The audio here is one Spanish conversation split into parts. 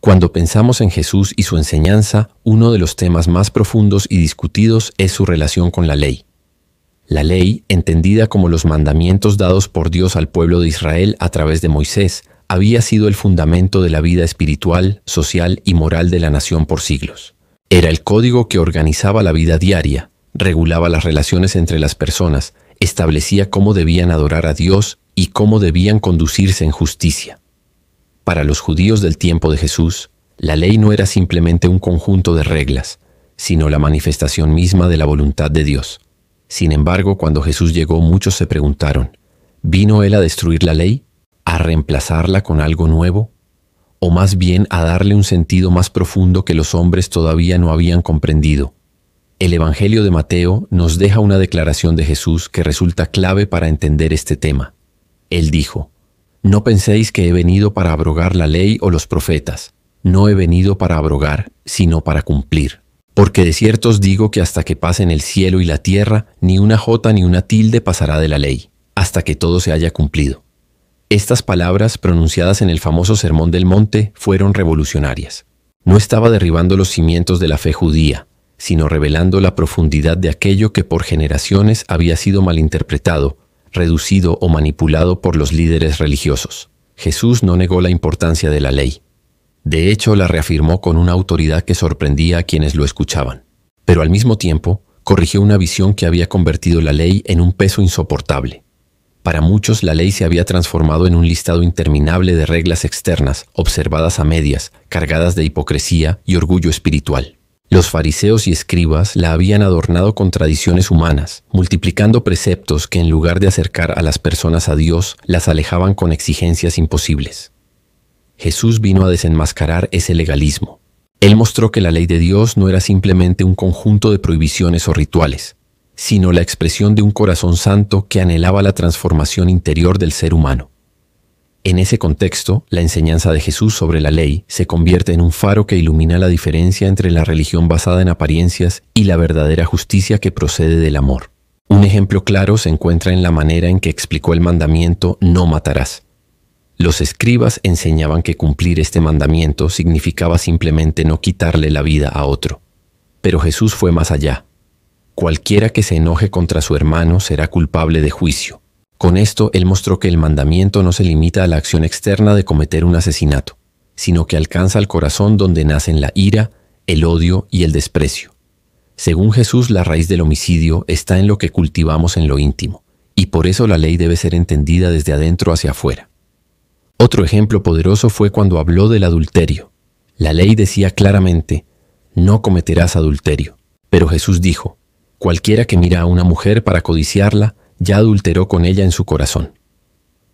Cuando pensamos en Jesús y su enseñanza, uno de los temas más profundos y discutidos es su relación con la ley. La ley, entendida como los mandamientos dados por Dios al pueblo de Israel a través de Moisés, había sido el fundamento de la vida espiritual, social y moral de la nación por siglos. Era el código que organizaba la vida diaria, regulaba las relaciones entre las personas, establecía cómo debían adorar a Dios y cómo debían conducirse en justicia. Para los judíos del tiempo de Jesús, la ley no era simplemente un conjunto de reglas, sino la manifestación misma de la voluntad de Dios. Sin embargo, cuando Jesús llegó, muchos se preguntaron, ¿vino Él a destruir la ley? ¿A reemplazarla con algo nuevo? ¿O más bien a darle un sentido más profundo que los hombres todavía no habían comprendido? El Evangelio de Mateo nos deja una declaración de Jesús que resulta clave para entender este tema. Él dijo, «No penséis que he venido para abrogar la ley o los profetas. No he venido para abrogar, sino para cumplir. Porque de cierto os digo que hasta que pasen el cielo y la tierra, ni una jota ni una tilde pasará de la ley, hasta que todo se haya cumplido». Estas palabras, pronunciadas en el famoso Sermón del Monte, fueron revolucionarias. No estaba derribando los cimientos de la fe judía, sino revelando la profundidad de aquello que por generaciones había sido malinterpretado, reducido o manipulado por los líderes religiosos. Jesús no negó la importancia de la ley. De hecho, la reafirmó con una autoridad que sorprendía a quienes lo escuchaban. Pero al mismo tiempo, corrigió una visión que había convertido la ley en un peso insoportable. Para muchos, la ley se había transformado en un listado interminable de reglas externas, observadas a medias, cargadas de hipocresía y orgullo espiritual. Los fariseos y escribas la habían adornado con tradiciones humanas, multiplicando preceptos que en lugar de acercar a las personas a Dios, las alejaban con exigencias imposibles. Jesús vino a desenmascarar ese legalismo. Él mostró que la ley de Dios no era simplemente un conjunto de prohibiciones o rituales, sino la expresión de un corazón santo que anhelaba la transformación interior del ser humano. En ese contexto, la enseñanza de Jesús sobre la ley se convierte en un faro que ilumina la diferencia entre la religión basada en apariencias y la verdadera justicia que procede del amor. Un ejemplo claro se encuentra en la manera en que explicó el mandamiento «no matarás». Los escribas enseñaban que cumplir este mandamiento significaba simplemente no quitarle la vida a otro. Pero Jesús fue más allá. Cualquiera que se enoje contra su hermano será culpable de juicio. Con esto, él mostró que el mandamiento no se limita a la acción externa de cometer un asesinato, sino que alcanza el corazón donde nacen la ira, el odio y el desprecio. Según Jesús, la raíz del homicidio está en lo que cultivamos en lo íntimo, y por eso la ley debe ser entendida desde adentro hacia afuera. Otro ejemplo poderoso fue cuando habló del adulterio. La ley decía claramente, «No cometerás adulterio». Pero Jesús dijo, «Cualquiera que mira a una mujer para codiciarla, ya adulteró con ella en su corazón».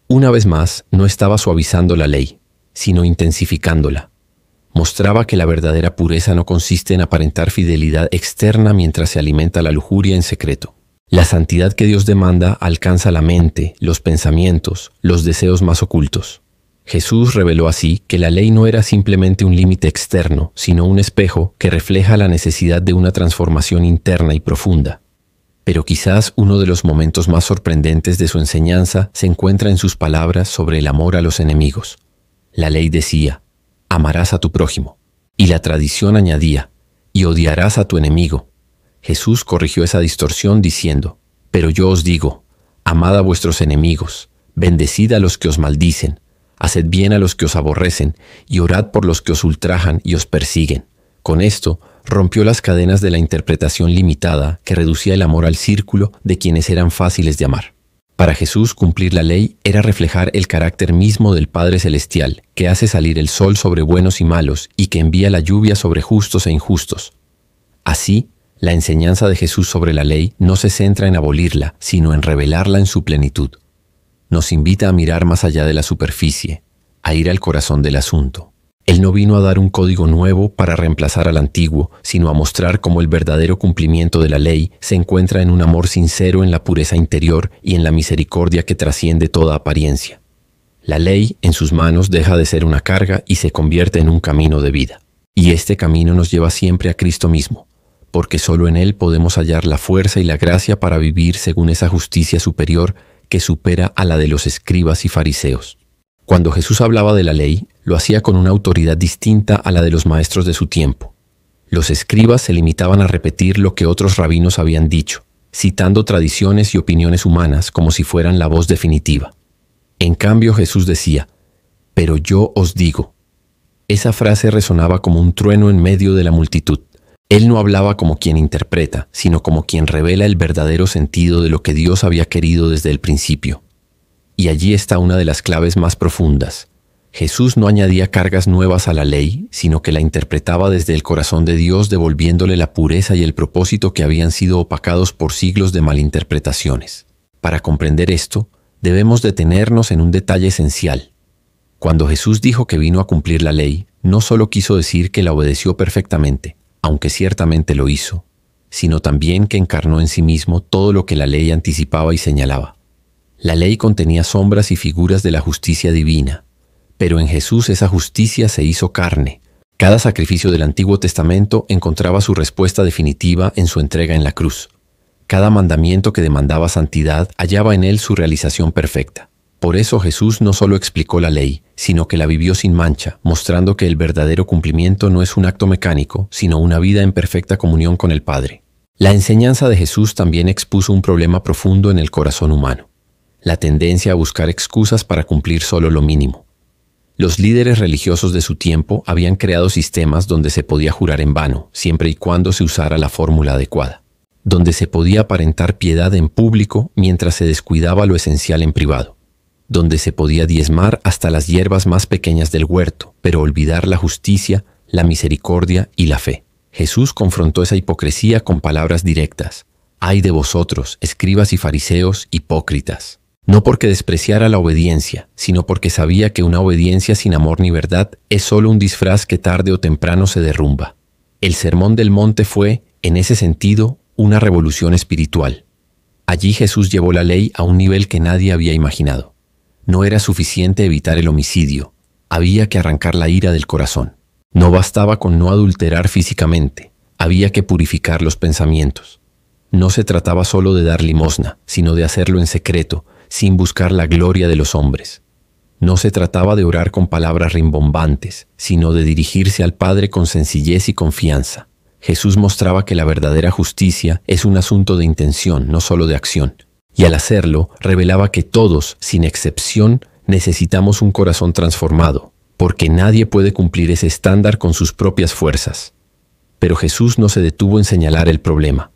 Una vez más, no estaba suavizando la ley, sino intensificándola. Mostraba que la verdadera pureza no consiste en aparentar fidelidad externa mientras se alimenta la lujuria en secreto. La santidad que Dios demanda alcanza la mente, los pensamientos, los deseos más ocultos. Jesús reveló así que la ley no era simplemente un límite externo, sino un espejo que refleja la necesidad de una transformación interna y profunda. Pero quizás uno de los momentos más sorprendentes de su enseñanza se encuentra en sus palabras sobre el amor a los enemigos. La ley decía, «Amarás a tu prójimo», y la tradición añadía, «y odiarás a tu enemigo». Jesús corrigió esa distorsión diciendo, «Pero yo os digo, amad a vuestros enemigos, bendecid a los que os maldicen, haced bien a los que os aborrecen, y orad por los que os ultrajan y os persiguen». Con esto, rompió las cadenas de la interpretación limitada que reducía el amor al círculo de quienes eran fáciles de amar. Para Jesús, cumplir la ley era reflejar el carácter mismo del Padre Celestial, que hace salir el sol sobre buenos y malos y que envía la lluvia sobre justos e injustos. Así, la enseñanza de Jesús sobre la ley no se centra en abolirla, sino en revelarla en su plenitud. Nos invita a mirar más allá de la superficie, a ir al corazón del asunto. Él no vino a dar un código nuevo para reemplazar al antiguo, sino a mostrar cómo el verdadero cumplimiento de la ley se encuentra en un amor sincero, en la pureza interior y en la misericordia que trasciende toda apariencia. La ley, en sus manos, deja de ser una carga y se convierte en un camino de vida. Y este camino nos lleva siempre a Cristo mismo, porque solo en Él podemos hallar la fuerza y la gracia para vivir según esa justicia superior que supera a la de los escribas y fariseos. Cuando Jesús hablaba de la ley, lo hacía con una autoridad distinta a la de los maestros de su tiempo. Los escribas se limitaban a repetir lo que otros rabinos habían dicho, citando tradiciones y opiniones humanas como si fueran la voz definitiva. En cambio, Jesús decía, «Pero yo os digo». Esa frase resonaba como un trueno en medio de la multitud. Él no hablaba como quien interpreta, sino como quien revela el verdadero sentido de lo que Dios había querido desde el principio. Y allí está una de las claves más profundas. Jesús no añadía cargas nuevas a la ley, sino que la interpretaba desde el corazón de Dios, devolviéndole la pureza y el propósito que habían sido opacados por siglos de malinterpretaciones. Para comprender esto, debemos detenernos en un detalle esencial. Cuando Jesús dijo que vino a cumplir la ley, no solo quiso decir que la obedeció perfectamente, aunque ciertamente lo hizo, sino también que encarnó en sí mismo todo lo que la ley anticipaba y señalaba. La ley contenía sombras y figuras de la justicia divina, pero en Jesús esa justicia se hizo carne. Cada sacrificio del Antiguo Testamento encontraba su respuesta definitiva en su entrega en la cruz. Cada mandamiento que demandaba santidad hallaba en él su realización perfecta. Por eso Jesús no solo explicó la ley, sino que la vivió sin mancha, mostrando que el verdadero cumplimiento no es un acto mecánico, sino una vida en perfecta comunión con el Padre. La enseñanza de Jesús también expuso un problema profundo en el corazón humano: la tendencia a buscar excusas para cumplir solo lo mínimo. Los líderes religiosos de su tiempo habían creado sistemas donde se podía jurar en vano, siempre y cuando se usara la fórmula adecuada, donde se podía aparentar piedad en público mientras se descuidaba lo esencial en privado, donde se podía diezmar hasta las hierbas más pequeñas del huerto, pero olvidar la justicia, la misericordia y la fe. Jesús confrontó esa hipocresía con palabras directas: «Ay de vosotros, escribas y fariseos, hipócritas». No porque despreciara la obediencia, sino porque sabía que una obediencia sin amor ni verdad es solo un disfraz que tarde o temprano se derrumba. El Sermón del Monte fue, en ese sentido, una revolución espiritual. Allí Jesús llevó la ley a un nivel que nadie había imaginado. No era suficiente evitar el homicidio, había que arrancar la ira del corazón. No bastaba con no adulterar físicamente, había que purificar los pensamientos. No se trataba solo de dar limosna, sino de hacerlo en secreto, sin buscar la gloria de los hombres. No se trataba de orar con palabras rimbombantes, sino de dirigirse al Padre con sencillez y confianza. Jesús mostraba que la verdadera justicia es un asunto de intención, no solo de acción. Y al hacerlo, revelaba que todos, sin excepción, necesitamos un corazón transformado, porque nadie puede cumplir ese estándar con sus propias fuerzas. Pero Jesús no se detuvo en señalar el problema.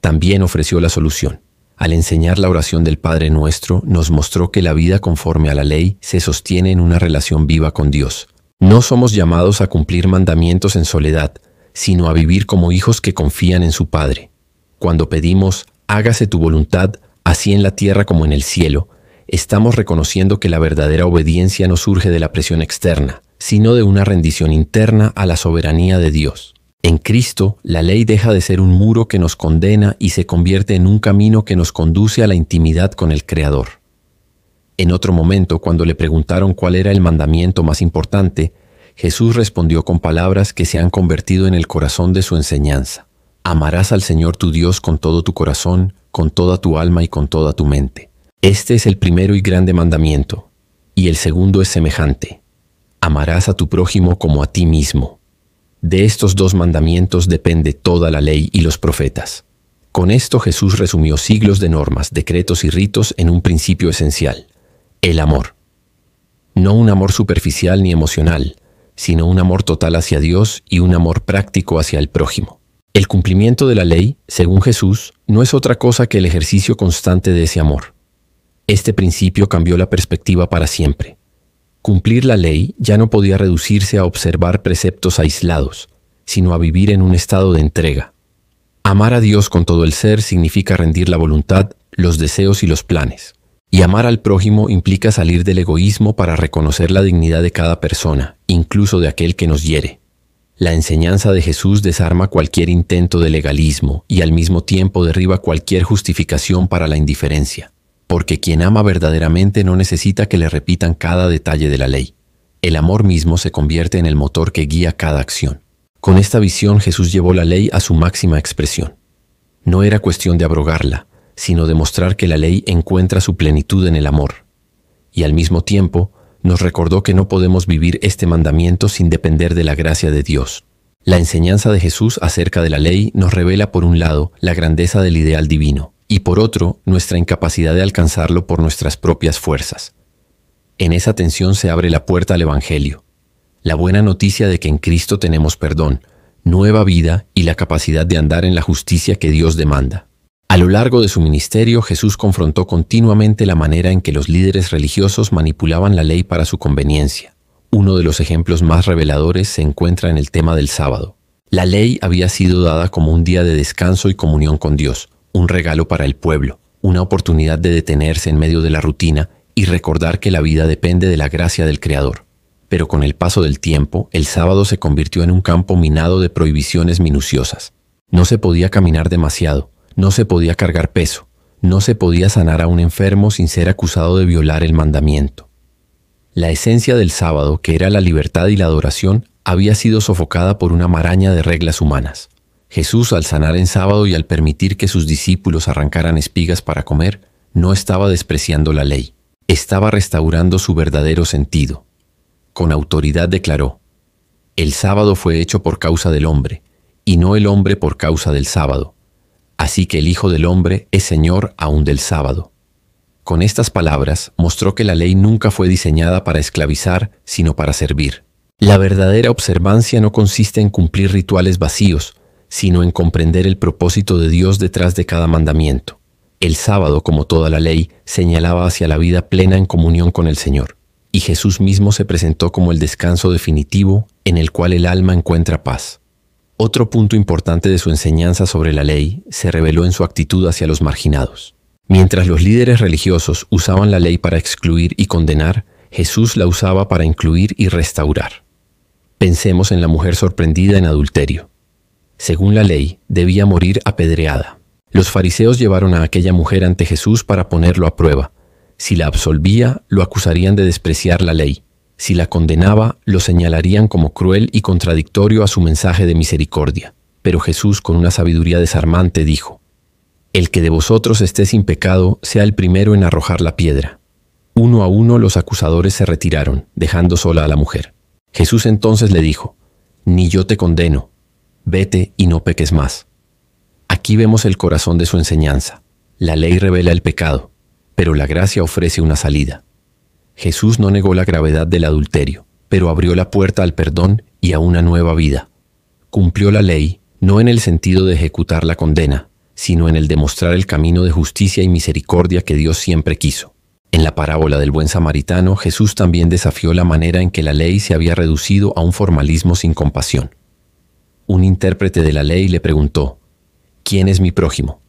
También ofreció la solución. Al enseñar la oración del Padre Nuestro, nos mostró que la vida conforme a la ley se sostiene en una relación viva con Dios. No somos llamados a cumplir mandamientos en soledad, sino a vivir como hijos que confían en su Padre. Cuando pedimos, «Hágase tu voluntad», así en la tierra como en el cielo, estamos reconociendo que la verdadera obediencia no surge de la presión externa, sino de una rendición interna a la soberanía de Dios. En Cristo, la ley deja de ser un muro que nos condena y se convierte en un camino que nos conduce a la intimidad con el Creador. En otro momento, cuando le preguntaron cuál era el mandamiento más importante, Jesús respondió con palabras que se han convertido en el corazón de su enseñanza. «Amarás al Señor tu Dios con todo tu corazón, con toda tu alma y con toda tu mente». Este es el primero y grande mandamiento, y el segundo es semejante: «Amarás a tu prójimo como a ti mismo». De estos dos mandamientos depende toda la ley y los profetas. Con esto Jesús resumió siglos de normas, decretos y ritos en un principio esencial: el amor. No un amor superficial ni emocional, sino un amor total hacia Dios y un amor práctico hacia el prójimo. El cumplimiento de la ley, según Jesús, no es otra cosa que el ejercicio constante de ese amor. Este principio cambió la perspectiva para siempre. Cumplir la ley ya no podía reducirse a observar preceptos aislados, sino a vivir en un estado de entrega. Amar a Dios con todo el ser significa rendir la voluntad, los deseos y los planes. Y amar al prójimo implica salir del egoísmo para reconocer la dignidad de cada persona, incluso de aquel que nos hiere. La enseñanza de Jesús desarma cualquier intento de legalismo y al mismo tiempo derriba cualquier justificación para la indiferencia. Porque quien ama verdaderamente no necesita que le repitan cada detalle de la ley. El amor mismo se convierte en el motor que guía cada acción. Con esta visión Jesús llevó la ley a su máxima expresión. No era cuestión de abrogarla, sino de mostrar que la ley encuentra su plenitud en el amor. Y al mismo tiempo, Nos recordó que no podemos vivir este mandamiento sin depender de la gracia de Dios. La enseñanza de Jesús acerca de la ley nos revela, por un lado, la grandeza del ideal divino, y por otro, nuestra incapacidad de alcanzarlo por nuestras propias fuerzas. En esa tensión se abre la puerta al Evangelio, la buena noticia de que en Cristo tenemos perdón, nueva vida y la capacidad de andar en la justicia que Dios demanda. A lo largo de su ministerio, Jesús confrontó continuamente la manera en que los líderes religiosos manipulaban la ley para su conveniencia. Uno de los ejemplos más reveladores se encuentra en el tema del sábado. La ley había sido dada como un día de descanso y comunión con Dios, un regalo para el pueblo, una oportunidad de detenerse en medio de la rutina y recordar que la vida depende de la gracia del Creador. Pero con el paso del tiempo, el sábado se convirtió en un campo minado de prohibiciones minuciosas. No se podía caminar demasiado, no se podía cargar peso, no se podía sanar a un enfermo sin ser acusado de violar el mandamiento. La esencia del sábado, que era la libertad y la adoración, había sido sofocada por una maraña de reglas humanas. Jesús, al sanar en sábado y al permitir que sus discípulos arrancaran espigas para comer, no estaba despreciando la ley, estaba restaurando su verdadero sentido. Con autoridad declaró: «El sábado fue hecho por causa del hombre, y no el hombre por causa del sábado. Así que el Hijo del Hombre es Señor aún del sábado». Con estas palabras mostró que la ley nunca fue diseñada para esclavizar, sino para servir. La verdadera observancia no consiste en cumplir rituales vacíos, sino en comprender el propósito de Dios detrás de cada mandamiento. El sábado, como toda la ley, señalaba hacia la vida plena en comunión con el Señor, y Jesús mismo se presentó como el descanso definitivo en el cual el alma encuentra paz. Otro punto importante de su enseñanza sobre la ley se reveló en su actitud hacia los marginados. Mientras los líderes religiosos usaban la ley para excluir y condenar, Jesús la usaba para incluir y restaurar. Pensemos en la mujer sorprendida en adulterio. Según la ley, debía morir apedreada. Los fariseos llevaron a aquella mujer ante Jesús para ponerlo a prueba. Si la absolvía, lo acusarían de despreciar la ley. Si la condenaba, lo señalarían como cruel y contradictorio a su mensaje de misericordia. Pero Jesús, con una sabiduría desarmante, dijo: «El que de vosotros esté sin pecado, sea el primero en arrojar la piedra». Uno a uno los acusadores se retiraron, dejando sola a la mujer. Jesús entonces le dijo: «Ni yo te condeno. Vete y no peques más». Aquí vemos el corazón de su enseñanza. La ley revela el pecado, pero la gracia ofrece una salida. Jesús no negó la gravedad del adulterio, pero abrió la puerta al perdón y a una nueva vida. Cumplió la ley, no en el sentido de ejecutar la condena, sino en el de mostrar el camino de justicia y misericordia que Dios siempre quiso. En la parábola del buen samaritano, Jesús también desafió la manera en que la ley se había reducido a un formalismo sin compasión. Un intérprete de la ley le preguntó: «¿Quién es mi prójimo?».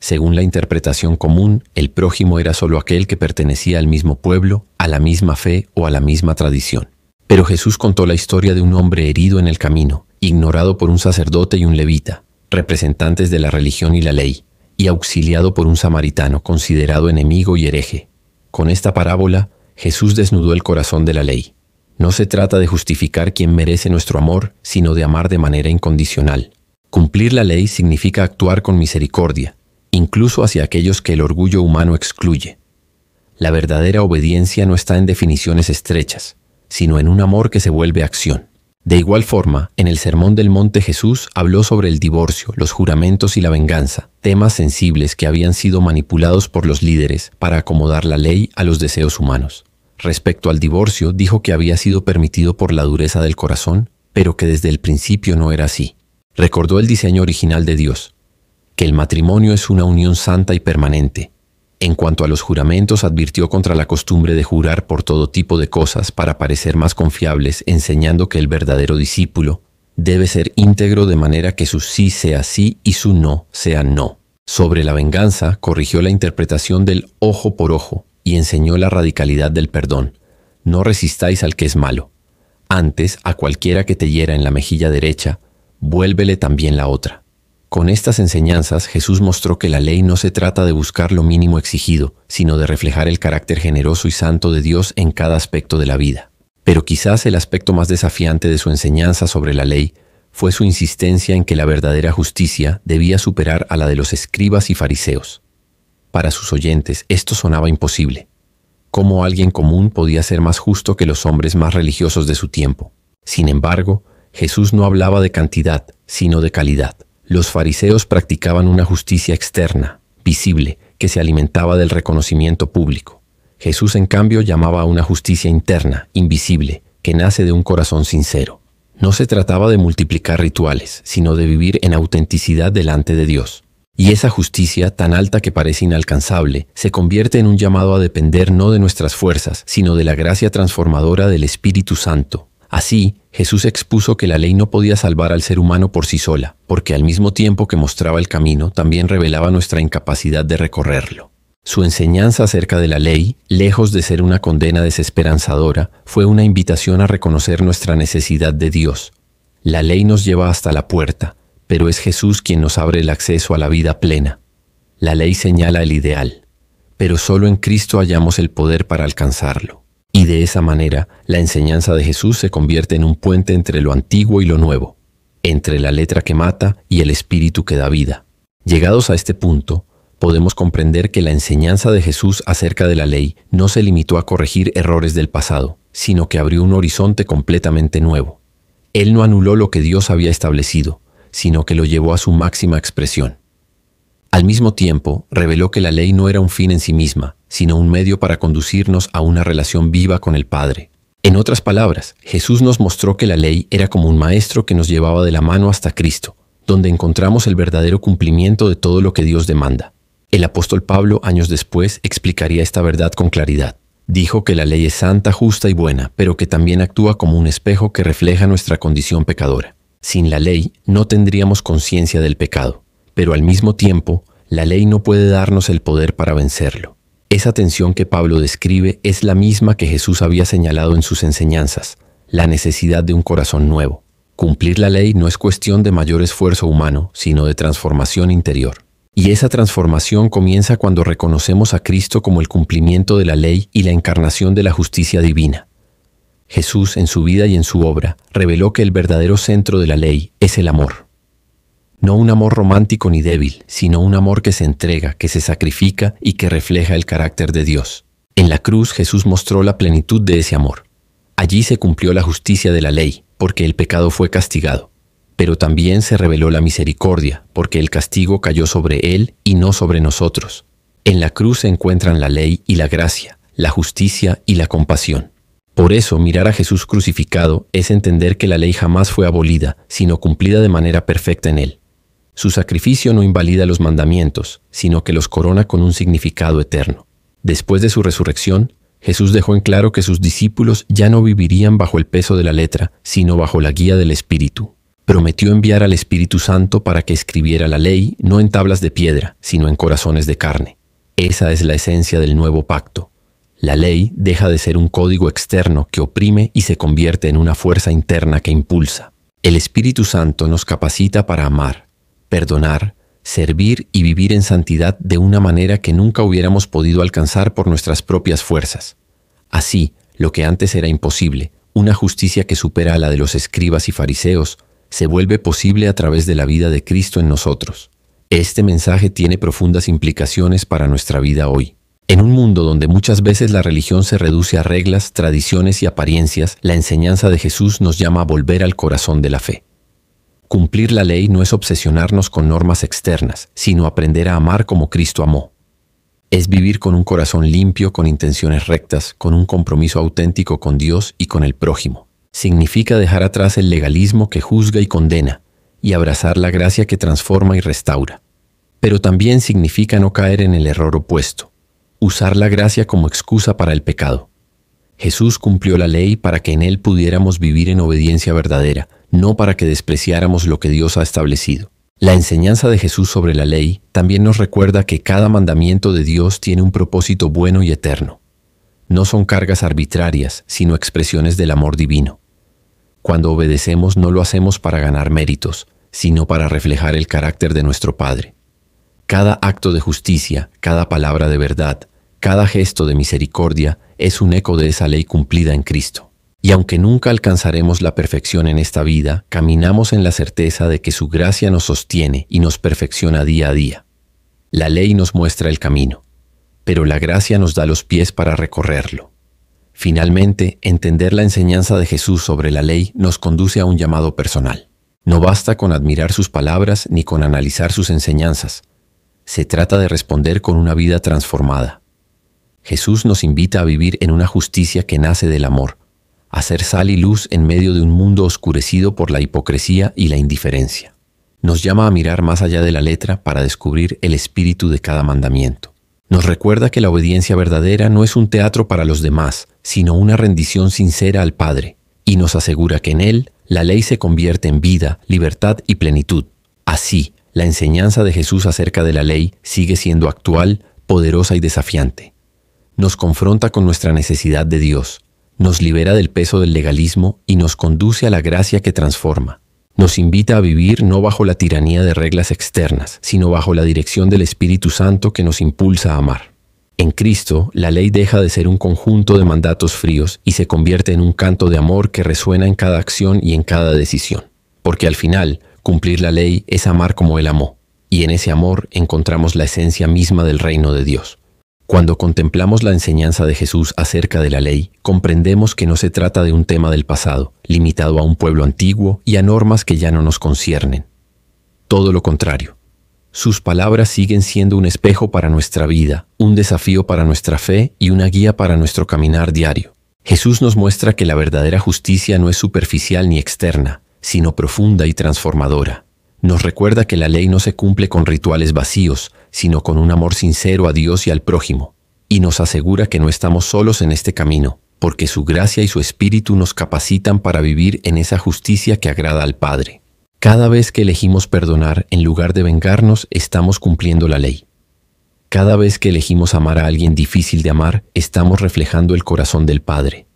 Según la interpretación común, el prójimo era solo aquel que pertenecía al mismo pueblo, a la misma fe o a la misma tradición. Pero Jesús contó la historia de un hombre herido en el camino, ignorado por un sacerdote y un levita, representantes de la religión y la ley, y auxiliado por un samaritano considerado enemigo y hereje. Con esta parábola, Jesús desnudó el corazón de la ley. No se trata de justificar quién merece nuestro amor, sino de amar de manera incondicional. Cumplir la ley significa actuar con misericordia, incluso hacia aquellos que el orgullo humano excluye. La verdadera obediencia no está en definiciones estrechas, sino en un amor que se vuelve acción. De igual forma, en el Sermón del Monte Jesús habló sobre el divorcio, los juramentos y la venganza, temas sensibles que habían sido manipulados por los líderes para acomodar la ley a los deseos humanos. Respecto al divorcio, dijo que había sido permitido por la dureza del corazón, pero que desde el principio no era así. Recordó el diseño original de Dios, que el matrimonio es una unión santa y permanente. En cuanto a los juramentos, advirtió contra la costumbre de jurar por todo tipo de cosas para parecer más confiables, enseñando que el verdadero discípulo debe ser íntegro de manera que su sí sea sí y su no sea no. Sobre la venganza, corrigió la interpretación del ojo por ojo y enseñó la radicalidad del perdón. No resistáis al que es malo. Antes, a cualquiera que te hiera en la mejilla derecha, vuélvele también la otra. Con estas enseñanzas, Jesús mostró que la ley no se trata de buscar lo mínimo exigido, sino de reflejar el carácter generoso y santo de Dios en cada aspecto de la vida. Pero quizás el aspecto más desafiante de su enseñanza sobre la ley fue su insistencia en que la verdadera justicia debía superar a la de los escribas y fariseos. Para sus oyentes, esto sonaba imposible. cómo alguien común podía ser más justo que los hombres más religiosos de su tiempo. Sin embargo, Jesús no hablaba de cantidad, sino de calidad. Los fariseos practicaban una justicia externa, visible, que se alimentaba del reconocimiento público. Jesús, en cambio, llamaba a una justicia interna, invisible, que nace de un corazón sincero. No se trataba de multiplicar rituales, sino de vivir en autenticidad delante de Dios. Y esa justicia, tan alta que parece inalcanzable, se convierte en un llamado a depender no de nuestras fuerzas, sino de la gracia transformadora del Espíritu Santo. Así, Jesús expuso que la ley no podía salvar al ser humano por sí sola, porque al mismo tiempo que mostraba el camino, también revelaba nuestra incapacidad de recorrerlo. Su enseñanza acerca de la ley, lejos de ser una condena desesperanzadora, fue una invitación a reconocer nuestra necesidad de Dios. La ley nos lleva hasta la puerta, pero es Jesús quien nos abre el acceso a la vida plena. La ley señala el ideal, pero solo en Cristo hallamos el poder para alcanzarlo. Y de esa manera, la enseñanza de Jesús se convierte en un puente entre lo antiguo y lo nuevo, entre la letra que mata y el espíritu que da vida. Llegados a este punto, podemos comprender que la enseñanza de Jesús acerca de la ley no se limitó a corregir errores del pasado, sino que abrió un horizonte completamente nuevo. Él no anuló lo que Dios había establecido, sino que lo llevó a su máxima expresión. Al mismo tiempo, reveló que la ley no era un fin en sí misma, sino un medio para conducirnos a una relación viva con el Padre. En otras palabras, Jesús nos mostró que la ley era como un maestro que nos llevaba de la mano hasta Cristo, donde encontramos el verdadero cumplimiento de todo lo que Dios demanda. El apóstol Pablo, años después, explicaría esta verdad con claridad. Dijo que la ley es santa, justa y buena, pero que también actúa como un espejo que refleja nuestra condición pecadora. Sin la ley, no tendríamos conciencia del pecado, pero al mismo tiempo, la ley no puede darnos el poder para vencerlo. Esa tensión que Pablo describe es la misma que Jesús había señalado en sus enseñanzas, la necesidad de un corazón nuevo. Cumplir la ley no es cuestión de mayor esfuerzo humano, sino de transformación interior. Y esa transformación comienza cuando reconocemos a Cristo como el cumplimiento de la ley y la encarnación de la justicia divina. Jesús, en su vida y en su obra, reveló que el verdadero centro de la ley es el amor. No un amor romántico ni débil, sino un amor que se entrega, que se sacrifica y que refleja el carácter de Dios. En la cruz, Jesús mostró la plenitud de ese amor. Allí se cumplió la justicia de la ley, porque el pecado fue castigado. Pero también se reveló la misericordia, porque el castigo cayó sobre Él y no sobre nosotros. En la cruz se encuentran la ley y la gracia, la justicia y la compasión. Por eso, mirar a Jesús crucificado es entender que la ley jamás fue abolida, sino cumplida de manera perfecta en Él. Su sacrificio no invalida los mandamientos, sino que los corona con un significado eterno. Después de su resurrección, Jesús dejó en claro que sus discípulos ya no vivirían bajo el peso de la letra, sino bajo la guía del Espíritu. Prometió enviar al Espíritu Santo para que escribiera la ley no en tablas de piedra, sino en corazones de carne. Esa es la esencia del nuevo pacto. La ley deja de ser un código externo que oprime y se convierte en una fuerza interna que impulsa. El Espíritu Santo nos capacita para amar, perdonar, servir y vivir en santidad de una manera que nunca hubiéramos podido alcanzar por nuestras propias fuerzas. Así, lo que antes era imposible, una justicia que supera a la de los escribas y fariseos, se vuelve posible a través de la vida de Cristo en nosotros. Este mensaje tiene profundas implicaciones para nuestra vida hoy. En un mundo donde muchas veces la religión se reduce a reglas, tradiciones y apariencias, la enseñanza de Jesús nos llama a volver al corazón de la fe. Cumplir la ley no es obsesionarnos con normas externas, sino aprender a amar como Cristo amó. Es vivir con un corazón limpio, con intenciones rectas, con un compromiso auténtico con Dios y con el prójimo. Significa dejar atrás el legalismo que juzga y condena, y abrazar la gracia que transforma y restaura. Pero también significa no caer en el error opuesto, usar la gracia como excusa para el pecado. Jesús cumplió la ley para que en Él pudiéramos vivir en obediencia verdadera, no para que despreciáramos lo que Dios ha establecido. La enseñanza de Jesús sobre la ley también nos recuerda que cada mandamiento de Dios tiene un propósito bueno y eterno. No son cargas arbitrarias, sino expresiones del amor divino. Cuando obedecemos no lo hacemos para ganar méritos, sino para reflejar el carácter de nuestro Padre. Cada acto de justicia, cada palabra de verdad, cada gesto de misericordia es un eco de esa ley cumplida en Cristo. Y aunque nunca alcanzaremos la perfección en esta vida, caminamos en la certeza de que su gracia nos sostiene y nos perfecciona día a día. La ley nos muestra el camino, pero la gracia nos da los pies para recorrerlo. Finalmente, entender la enseñanza de Jesús sobre la ley nos conduce a un llamado personal. No basta con admirar sus palabras ni con analizar sus enseñanzas. Se trata de responder con una vida transformada. Jesús nos invita a vivir en una justicia que nace del amor, a ser sal y luz en medio de un mundo oscurecido por la hipocresía y la indiferencia. Nos llama a mirar más allá de la letra para descubrir el espíritu de cada mandamiento. Nos recuerda que la obediencia verdadera no es un teatro para los demás, sino una rendición sincera al Padre, y nos asegura que en Él la ley se convierte en vida, libertad y plenitud. Así, la enseñanza de Jesús acerca de la ley sigue siendo actual, poderosa y desafiante. Nos confronta con nuestra necesidad de Dios, nos libera del peso del legalismo y nos conduce a la gracia que transforma. Nos invita a vivir no bajo la tiranía de reglas externas, sino bajo la dirección del Espíritu Santo que nos impulsa a amar. En Cristo, la ley deja de ser un conjunto de mandatos fríos y se convierte en un canto de amor que resuena en cada acción y en cada decisión. Porque al final, cumplir la ley es amar como Él amó, y en ese amor encontramos la esencia misma del reino de Dios. Cuando contemplamos la enseñanza de Jesús acerca de la ley, comprendemos que no se trata de un tema del pasado, limitado a un pueblo antiguo y a normas que ya no nos conciernen. Todo lo contrario. Sus palabras siguen siendo un espejo para nuestra vida, un desafío para nuestra fe y una guía para nuestro caminar diario. Jesús nos muestra que la verdadera justicia no es superficial ni externa, sino profunda y transformadora. Nos recuerda que la ley no se cumple con rituales vacíos, sino con un amor sincero a Dios y al prójimo. Y nos asegura que no estamos solos en este camino, porque su gracia y su espíritu nos capacitan para vivir en esa justicia que agrada al Padre. Cada vez que elegimos perdonar en lugar de vengarnos, estamos cumpliendo la ley. Cada vez que elegimos amar a alguien difícil de amar, estamos reflejando el corazón del Padre.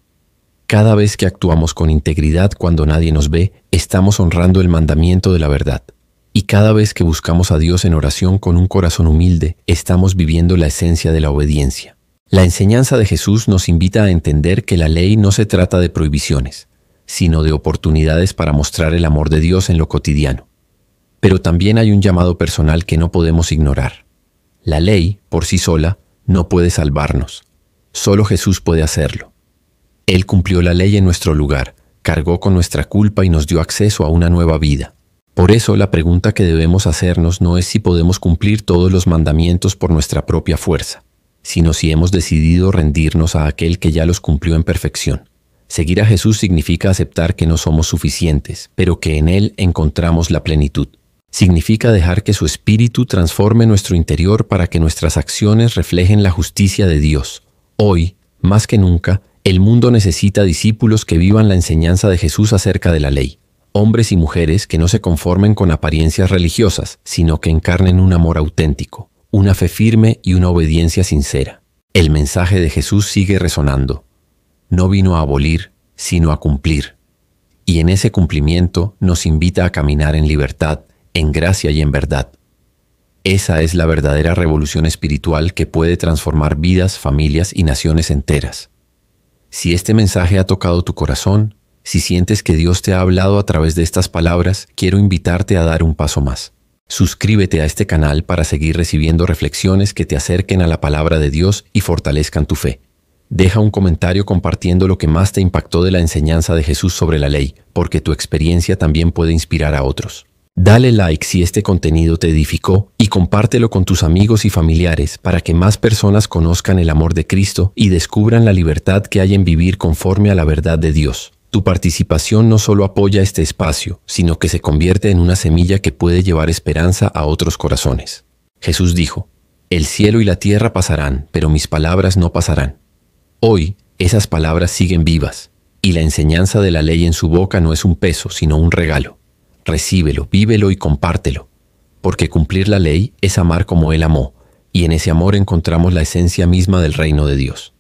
Cada vez que actuamos con integridad cuando nadie nos ve, estamos honrando el mandamiento de la verdad. Y cada vez que buscamos a Dios en oración con un corazón humilde, estamos viviendo la esencia de la obediencia. La enseñanza de Jesús nos invita a entender que la ley no se trata de prohibiciones, sino de oportunidades para mostrar el amor de Dios en lo cotidiano. Pero también hay un llamado personal que no podemos ignorar. La ley, por sí sola, no puede salvarnos. Solo Jesús puede hacerlo. Él cumplió la ley en nuestro lugar, cargó con nuestra culpa y nos dio acceso a una nueva vida. Por eso, la pregunta que debemos hacernos no es si podemos cumplir todos los mandamientos por nuestra propia fuerza, sino si hemos decidido rendirnos a aquel que ya los cumplió en perfección. Seguir a Jesús significa aceptar que no somos suficientes, pero que en Él encontramos la plenitud. Significa dejar que su Espíritu transforme nuestro interior para que nuestras acciones reflejen la justicia de Dios. Hoy, más que nunca, el mundo necesita discípulos que vivan la enseñanza de Jesús acerca de la ley. Hombres y mujeres que no se conformen con apariencias religiosas, sino que encarnen un amor auténtico, una fe firme y una obediencia sincera. El mensaje de Jesús sigue resonando. No vino a abolir, sino a cumplir. Y en ese cumplimiento nos invita a caminar en libertad, en gracia y en verdad. Esa es la verdadera revolución espiritual que puede transformar vidas, familias y naciones enteras. Si este mensaje ha tocado tu corazón, si sientes que Dios te ha hablado a través de estas palabras, quiero invitarte a dar un paso más. Suscríbete a este canal para seguir recibiendo reflexiones que te acerquen a la palabra de Dios y fortalezcan tu fe. Deja un comentario compartiendo lo que más te impactó de la enseñanza de Jesús sobre la ley, porque tu experiencia también puede inspirar a otros. Dale like si este contenido te edificó y compártelo con tus amigos y familiares para que más personas conozcan el amor de Cristo y descubran la libertad que hay en vivir conforme a la verdad de Dios. Tu participación no solo apoya este espacio, sino que se convierte en una semilla que puede llevar esperanza a otros corazones. Jesús dijo: "El cielo y la tierra pasarán, pero mis palabras no pasarán". Hoy, esas palabras siguen vivas, y la enseñanza de la ley en su boca no es un peso, sino un regalo. Recíbelo, vívelo y compártelo, porque cumplir la ley es amar como Él amó, y en ese amor encontramos la esencia misma del reino de Dios.